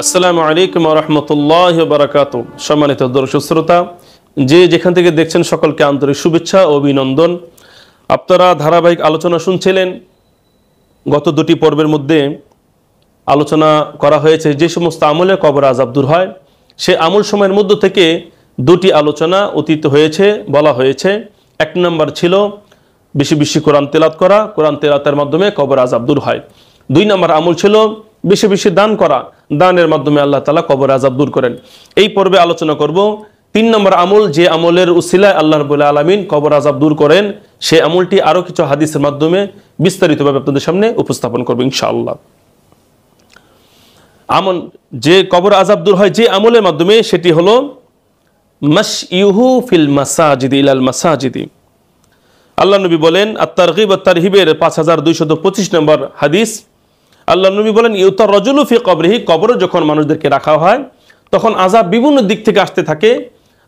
আসসালামু আলাইকুম ওয়া রাহমাতুল্লাহি ওয়া বারাকাতুহু। সম্মানিত দর্শক শ্রোতা, যে যেখান থেকে দেখছেন সকলকে আন্তরিক শুভেচ্ছা ও অভিনন্দন। আপনারা ধারাবাহিক আলোচনা শুনছিলেন। গত দুটি পর্বের মধ্যে আলোচনা করা হয়েছে যে সমস্ত আমলে কবর আযাব দূর হয়, সে আমল সময়ের মধ্য থেকে দুটি আলোচনা অতীত হয়েছে, বলা হয়েছে। এক নম্বর ছিল বেশি বেশি কোরআন তেলাওয়াত করা, কোরআন তেলাওয়াতের মাধ্যমে কবর আযাব দূর হয়। দুই নম্বর আমল ছিল বেশি বেশি দান করা, দানের মাধ্যমে আল্লাহ তাআলা কবর আযাব দূর করেন। এই পর্বে আলোচনা করব তিন নম্বর আমল, যে আমলের উসিলায় আল্লাহ রাব্বুল আলামিন কবর আযাব দূর করেন। সেই আমলটি আরো কিছু হাদিসের মাধ্যমে বিস্তারিতভাবে আপনাদের সামনে উপস্থাপন করব ইনশাআল্লাহ। আমল যে কবর আযাব দূর হয় যে আমলের মাধ্যমে, সেটি হলো মাশইউহু ফিল মাসাজিদ ইলাল মাসাজিদ। আল্লাহ নবী বলেন, আত-তারগীব ওয়াত তারহিবের 5225 নম্বর হাদিস, আল্লাহ নবী বলেন, ইউতার রাজুলু ফি কবরিহি, কবরে যখন মানুষদেরকে রাখা হয় তখন আযাব বিভিন্ন দিক থেকে আসতে থাকে।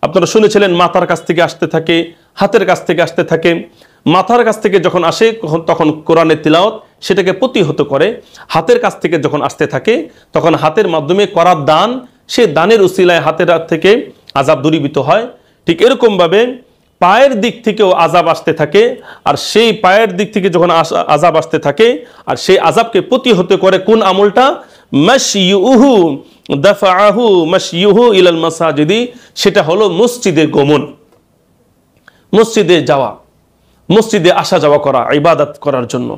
আপনারা শুনেছিলেন মাথার কাছ থেকে আসতে থাকে, হাতের কাছ থেকে আসতে থাকে। মাথার কাছ থেকে যখন আসে তখন কোরআনের তিলাওয়াত সেটাকে প্রতিহত করে। হাতের কাছ থেকে যখন আসতে থাকে তখন হাতের মাধ্যমে করা দান, সে দানের উসিলায় হাতের হাত থেকে আযাব দূরীভূত হয়। ঠিক এরকমভাবে পায়ের দিক থেকেও আযাব আসতে থাকে, আর সেই পায়ের দিক থেকে যখন আযাব আসতে থাকে আর সেই আযাবকে প্রতিহত করে কোন আমলটা? মাশইউহু দাফাআহু মাশইউহু ইলাল মাসাজিদি, সেটা হলো মসজিদে গমন, মসজিদে যাওয়া, মসজিদে আসা যাওয়া করা, ইবাদত করার জন্য।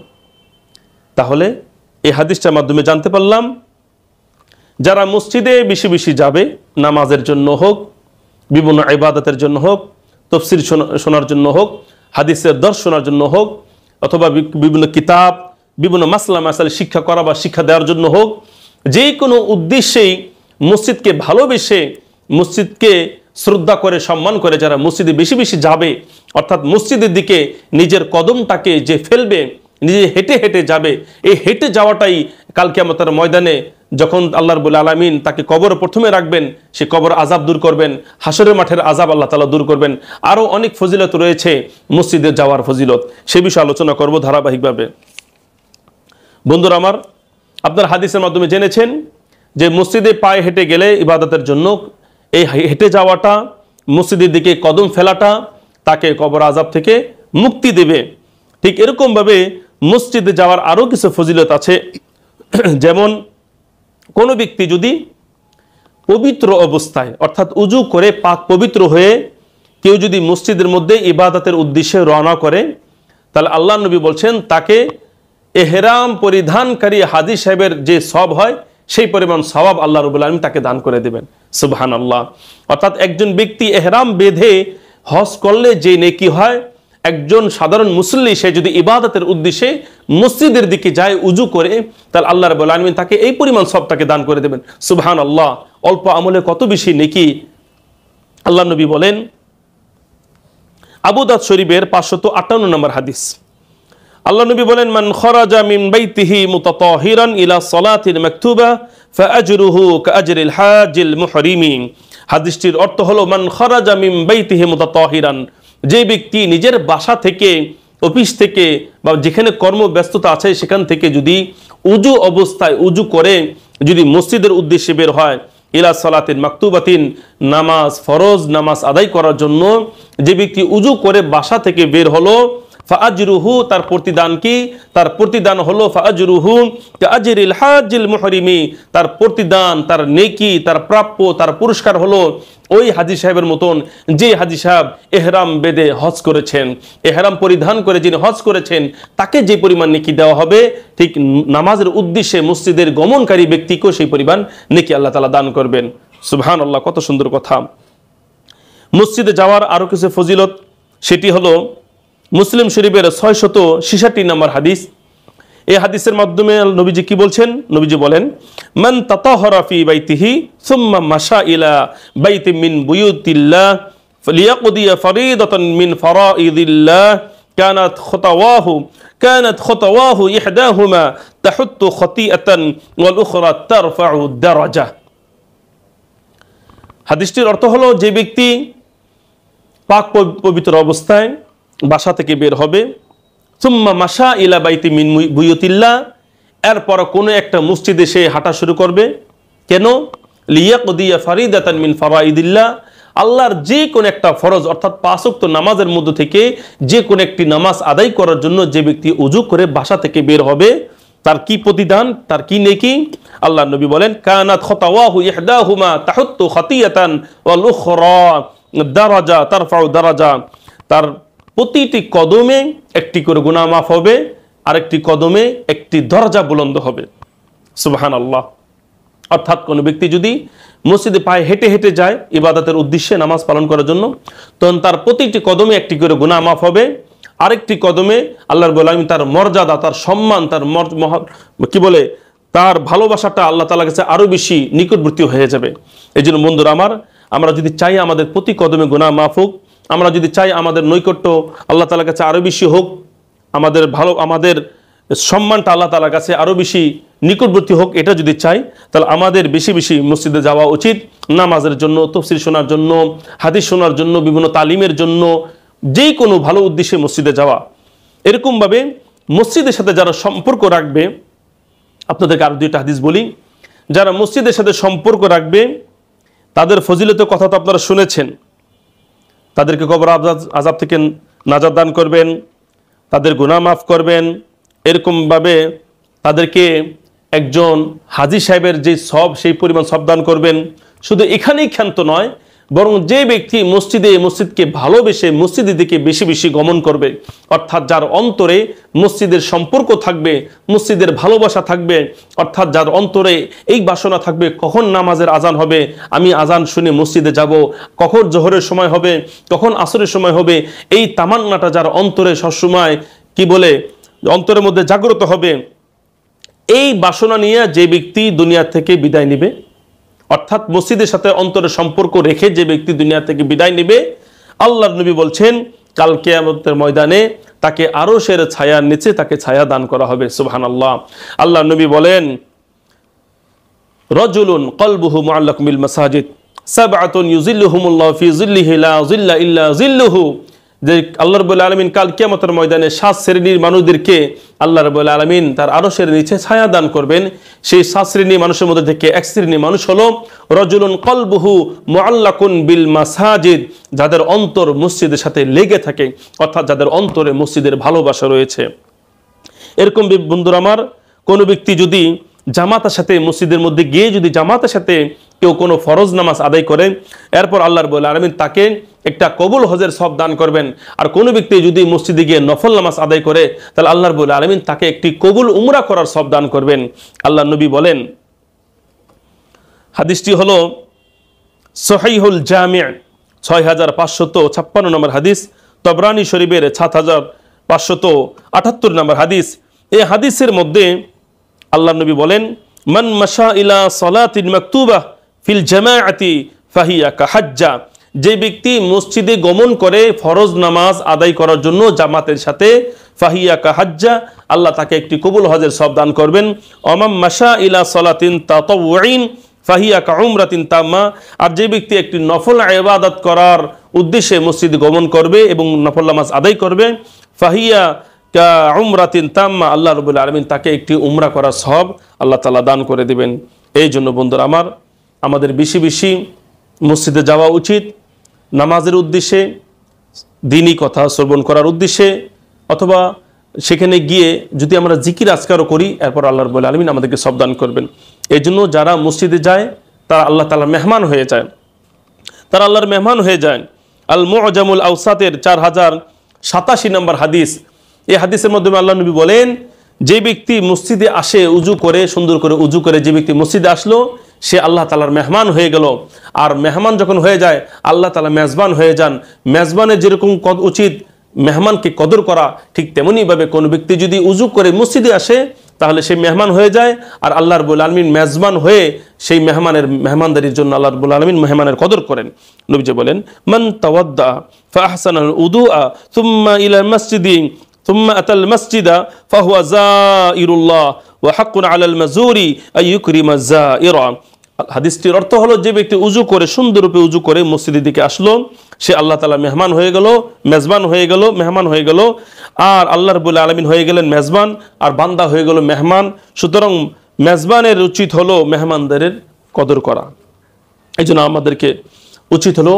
তাহলে এই হাদিসটার মাধ্যমে জানতে পারলাম, যারা মসজিদে বেশি বেশি যাবে, নামাজের জন্য হোক, বিভিন্ন ইবাদতের জন্য হোক, তাফসীর শোনার জন্য হোক, হাদিসের দর্শ শোনার জন্য হোক, অথবা বিভিন্ন কিতাব, বিভিন্ন মাসলা মাসাইল শিক্ষা করা বা শিক্ষা দেওয়ার জন্য হোক, যে কোনো উদ্দেশ্যেই মসজিদকে ভালোবেসে, মসজিদকে শ্রদ্ধা করে, সম্মান করে যারা মসজিদে বেশি বেশি যাবে, অর্থাৎ মসজিদের দিকে নিজের কদমটাকে যে ফেলবে, নিজে হেঁটে হেঁটে যাবে, এই হেঁটে যাওয়াটাই কাল কিয়ামতের ময়দানে যখন আল্লাহ রাব্বুল আলামিন তাকে কবর প্রথমে রাখবেন, সে কবর আযাব দূর করবেন, হাসরের মাঠের আযাব আল্লাহ তাআলা দূর করবেন। আরও অনেক ফজিলত রয়েছে মসজিদে যাওয়ার ফজিলত, সে বিষয়ে আলোচনা করব ধারাবাহিকভাবে। বন্ধুরা আমার, আপনার হাদিসের মাধ্যমে জেনেছেন যে মসজিদে পায়ে হেঁটে গেলে ইবাদতের জন্য, এই হেঁটে যাওয়াটা, মসজিদের দিকে কদম ফেলাটা তাকে কবর আযাব থেকে মুক্তি দেবে। ঠিক এরকমভাবে মসজিদে যাওয়ার আরও কিছু ফজিলত আছে। যেমন কোনো ব্যক্তি যদি পবিত্র অবস্থায়, অর্থাৎ উজু করে পাক পবিত্র হয়ে কেউ যদি মসজিদের মধ্যে ইবাদতের উদ্দেশ্যে রওনা করে, তাহলে আল্লাহ নবী বলছেন তাকে এহরাম পরিধানকারী হাজী সাহেবের যে সওয়াব হয় সেই পরিমাণ সওয়াব আল্লাহ রাব্বুল আলামিন তাকে দান করে দেবেন। সুবহানাল্লাহ। অর্থাৎ একজন ব্যক্তি এহরাম বেঁধে হজ করলে যে নেকি হয়, একজন সাধারণ মুসল্লি সে যদি ইবাদতের উদ্দেশ্যে মসজিদের দিকে যায় উজু করে, তাহলে আল্লাহ রাব্বুল আলামিন তাকে এই পরিমাণ সওয়াব তাকে দান করে দেবেন। সুবহানাল্লাহ। অল্প আমলে কত বেশি নেকি। আল্লাহ নবী বলেন, আবু দাউদ শরীফের 558 নম্বর হাদিস, আল্লাহ নবী বলেন, মান খরাজা মিন বাইতিহি মুতাতাহিরান ইলা সালাতিল মাকতুবা ফাআজরুহু কাআজরিল হাজিল মুহরিমি। হাদিসটির অর্থ হলো, মান খরাজা মিন বাইতিহি মুতাতাহিরান, যে ব্যক্তি নিজের বাসা থেকে, অফিস থেকে বা যেখানে কর্মব্যস্ততা আছে সেখান থেকে যদি উজু অবস্থায় উজু করে যদি মসজিদের উদ্দেশ্যে বের হয়, ইলা সালাতিন মাকতুবাতিন, নামাজ, ফরজ নামাজ আদায় করার জন্য যে ব্যক্তি উজু করে বাসা থেকে বের হলো, ফাআজরুহু, তার প্রতিদান কি? তার প্রতিদান হলো ফাআজরুহু কাআজরিল হাজিল মুহরিমি, তার প্রতিদান, তার নেকি, তার প্রাপ্য, তার পুরস্কার হলো ওই হাজী সাহেবের মতন যে হাজী সাহেব এহরাম বেঁধে হজ করেছেন, এহরাম পরিধান করে যিনি হজ করেছেন, তাকে যে পরিমাণ নেকি দেওয়া হবে, ঠিক নামাজের উদ্দেশ্যে মসজিদের গমনকারী ব্যক্তিকেও সেই পরিমাণ নেকি আল্লাহ তাআলা দান করবেন। সুবহানাল্লাহ, কত সুন্দর কথা। মসজিদে যাওয়ার আরো কিছু ফজিলত, সেটি হলো মুসলিম শরীফের 666 নম্বর হাদিস। এই হাদিসের মাধ্যমে নবীজি কি বলছেন? নবীজি বলেন, মান তাতাহারা ফি বাইতিহি সুম্মা মাশা ইলা বাইতিন মিন বুয়ুতিল্লাহ ফালিয়াকদি ফরিদাতান মিন ফারাইদিল্লাহ কানাত খুতাওয়াহু ইহদাহুমা তাহুত্তু খতিআতান ওয়াল উখরা তারফাউ দারাজা। হাদিসটির অর্থ হলো, যে ব্যক্তি পাক পবিত্র অবস্থায় বাসা থেকে বের হবে, সুম্মা মাশা ইলা বাইতি মিন বুয়ুতিল্লাহ, এরপর কোনো একটা মসজিদে সে হাঁটা শুরু করবে, কেন? লিয়াকদিয়া ফারিদাতান মিন ফারাইদিল্লাহ, আল্লাহর যে কোন একটা ফরজ অর্থাৎ 5 ওয়াক্ত নামাজের মধ্য থেকে যে কোন একটি নামাজ আদায় করার জন্য যে ব্যক্তি ওযু করে বাসা থেকে বের হবে তার কি প্রতিদান, তার কি নেকি? আল্লাহর নবী বলেন কানাত খাতাওয়াহু ইহদাহুমা তাহুত্তু খাতিয়াতান ওয়াল উখরা দারাজা তারফাউ দারাজা, তার প্রতিটি কদমে একটি করে গুনাহ মাফ হবে, আরেকটি কদমে একটি দরজা বুলন্দ হবে। সুবহানাল্লাহ। অর্থাৎ কোনো ব্যক্তি যদি মসজিদে পায়ে হেঁটে হেঁটে যায় ইবাদতের উদ্দেশ্যে নামাজ পালন করার জন্য, তখন তার প্রতিটি কদমে একটি করে গুনাহ মাফ হবে, আরেকটি কদমে আল্লাহ রাব্বুল আলামিন তার মর্যাদা, তার সম্মান, তার কি বলে তার ভালোবাসাটা আল্লাহ তাআলার কাছে আরো বেশি নিকটবর্তী হয়ে যাবে। এই জন্য বন্ধুরা আমার, আমরা যদি চাই আমাদের প্রতি কদমে গুনাহ মাফ হোক, আমরা যদি চাই আমাদের নৈকট্য আল্লাহ তাআলার কাছে আরো বেশি হোক, আমাদের সম্মানটা আল্লাহ তাআলার কাছে আরো বেশি নিকটবর্তী হোক, এটা যদি চাই তাহলে আমাদের বেশি বেশি মসজিদে যাওয়া উচিত, নামাজের জন্য, তাফসীর শোনার জন্য, হাদিস শোনার জন্য, বিভিন্ন তালিমের জন্য, যে কোনো ভালো উদ্দেশ্যে মসজিদে যাওয়া। এরকমভাবে মসজিদের সাথে যারা সম্পর্ক রাখবে, আপনাদেরকে আরো 2টা হাদিস বলি, যারা মসজিদের সাথে সম্পর্ক রাখবে তাদের ফজিলতের কথা তো আপনারা শুনেছেন, তাদেরকে কবর আযাব থেকে নাজাত দান করবেন, তাদের গুনাহ মাফ করবেন, এরকমভাবে তাদেরকে একজন হাজী সাহেবের যে সব সেই পরিমাণ সব দান করবেন। শুধু এখানেই ক্ষান্ত নয়, বরং যে ব্যক্তি মসজিদকে ভালোবেসে মসজিদের দিকে বেশি বেশি গমন করবে, অর্থাৎ যার অন্তরে মসজিদের সম্পর্ক থাকবে, মসজিদের ভালোবাসা থাকবে, অর্থাৎ যার অন্তরে এই বাসনা থাকবে কখন নামাজের আজান হবে আমি আজান শুনে মসজিদে যাব, কখন জোহরের সময় হবে, কখন আসরের সময় হবে, এই তামান্নাটা যার অন্তরে সবসময় কি বলে অন্তরের মধ্যে জাগ্রত হবে, এই বাসনা নিয়ে যে ব্যক্তি দুনিয়া থেকে বিদায় নেবে, অর্থাৎ মসজিদের সাথে অন্তরের সম্পর্ক রেখে যে ব্যক্তি দুনিয়া থেকে বিদায় নেবে, আল্লাহর নবী বলছেন কাল কিয়ামতের ময়দানে তাকে আরশের ছায়ার নিচে তাকে ছায়া দান করা হবে। সুবহানাল্লাহ। আল্লাহর নবী বলেন রাজুলুন কলবুহু মুআল্লাকুম বিল মাসাজিদ সাবআতুন ইউযিল্লুহুমুল্লাহু ফি যিল্লিহি লা যিল্লা ইল্লা যিল্লুহু, যে আল্লাহ রাব্বুল আলামিন কাল কিয়ামতের ময়দানে 7 শ্রেণীর মানুষদেরকে আল্লাহ রাব্বুল আলামিন তার আরশের নিচে ছায়া দান করবেন। সেই 7 শ্রেণীর মানুষের মধ্যে থেকে এক শ্রেণীর মানুষ হলো রাজুলুন কলবুহু মুআল্লাকুন বিল মাসাজিদ, যাদের অন্তর মসজিদের সাথে লেগে থাকে, অর্থাৎ যাদের অন্তরে মসজিদের ভালোবাসা রয়েছে। এরকম বন্ধুরা আমার, কোনো ব্যক্তি যদি জামাতের সাথে মসজিদের মধ্যে গিয়ে যদি জামাতের সাথে কেউ কোনো ফরজ নামাজ আদায় করে, এরপর আল্লাহ রাব্বুল আলামিন তাকে একটা কবুল হজের সওয়াব দান করবেন। আর কোনো ব্যক্তি যদি মসজিদে গিয়ে নফল নামাজ আদায় করে তাহলে আল্লাহ রাব্বুল আলামিন তাকে একটি কবুল উমরা করার সওয়াব দান করবেন। আল্লাহর নবী বলেন, হাদিসটি হলো সহিহুল জামি' 6556 নম্বর হাদিস, তবরানী শরীফের 7578 নম্বর হাদিস। এই হাদিসের মধ্যে আল্লাহর নবী বলেন মান মাশা ইলা সালাতিন মাকতুবা ফিল জামাআতি ফাহিয়া কাহাজ্জা, যে ব্যক্তি মসজিদে গমন করে ফরজ নামাজ আদায় করার জন্য জামাতের সাথে, ফাহিয়া কাহাজ্জা, আল্লাহ তাকে একটি কবুল হজের সওয়াব দান করবেন। অমাম মাশা ইলা সালাতিন তাতাওয়ুইন ফাহিয়া কাউমরাতিন তাম্মা, আর যে ব্যক্তি একটি নফল ইবাদত করার উদ্দেশ্যে মসজিদে গমন করবে এবং নফল নামাজ আদায় করবে, ফাহিয়া উমরাতিন তাম্মা, আল্লাহ রাব্বুল আলামিন তাকে একটি উমরা করার সওয়াব আল্লাহ তাআলা দান করে দিবেন। এই জন্য বন্ধুরা আমার, আমাদের বেশি বেশি মসজিদে যাওয়া উচিত, নামাজের উদ্দেশ্যে, দ্বীনি কথা শ্রবণ করার উদ্দেশ্যে, অথবা সেখানে গিয়ে যদি আমরা জিকির আজকারও করি, এরপর আল্লাহ রাব্বুল আলামিন আমাদেরকে সওয়াব দান করবেন। এই জন্য যারা মসজিদে যায় তারা আল্লাহ তাআলার মেহমান হয়ে যায়, তারা আল্লাহর মেহমান হয়ে যায়। আল মুআজামুল আওসাতের 4087 নম্বর হাদিস, এই হাদিসের মাধ্যমে আল্লাহ নবী বলেন যে ব্যক্তি মসজিদে আসে উজু করে, সুন্দর করে উজু করে যে ব্যক্তি মসজিদে আসলো সে আল্লাহ তাআলার মেহমান হয়ে গেল। আর মেহমান যখন হয়ে যায় আল্লাহ তাআলা মেজবান হয়ে যান। মেজবানের যেরকম উচিত মেহমানকে কদর করা, ঠিক তেমনিভাবে কোনো ব্যক্তি যদি উজু করে মসজিদে আসে তাহলে সে মেহমান হয়ে যায়, আর আল্লাহ রাব্বুল আলামিন মেজবান হয়ে সেই মেহমানদারির জন্য আল্লাহ রাব্বুল আলামিন মেহমানের কদর করেন। নবীজি বলেন মান তাওয়াদ্দা ফাহসানাল উদুআ সুম্মা ইলা মাসজিদি সুম্মা আতাল মাসজিদা ফাহুয়া যায়িরুল্লাহ ওয়া হাক্কুন আলাল মাজুরি আন ইউকরিমা যায়িরা। হাদিসটির অর্থ হলো যে ব্যক্তি উজু করে সুন্দররূপে উজু করে মসজিদের দিকে আসলো সে আল্লাহ তাআলা মেহমান হয়ে গেল, মেজবান হয়ে গেল, মেহমান হয়ে গেল, আর আল্লাহ রাব্বুল আলামিন হয়ে গেলেন মেজবান আর বান্দা হয়ে গেল মেহমান। সুতরাং মেজবানের উচিত হলো মেহমানদারের কদর করা। এই জন্য আমাদেরকে উচিত হলো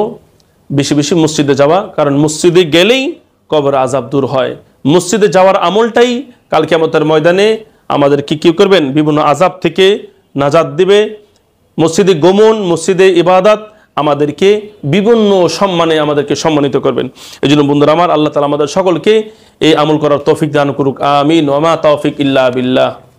বেশি বেশি মসজিদে যাওয়া, কারণ মসজিদে গেলেই কবর আযাব দূর হয়। মসজিদে যাওয়ার আমলটাই কাল কিয়ামতের ময়দানে আমাদেরকে কি করবেন, বিভিন্ন আযাব থেকে নাজাত দিবে। মসজিদে গমন, মসজিদে ইবাদত আমাদেরকে বিভিন্ন সম্মানে আমাদেরকে সম্মানিত করবেন। এই জন্য বন্ধুরা আমার, আল্লাহ তাআলা আমাদের সকলকে এই আমল করার তৌফিক দান করুক। আমিন। ওয়া মা তাওফিক ইল্লা বিল্লাহ।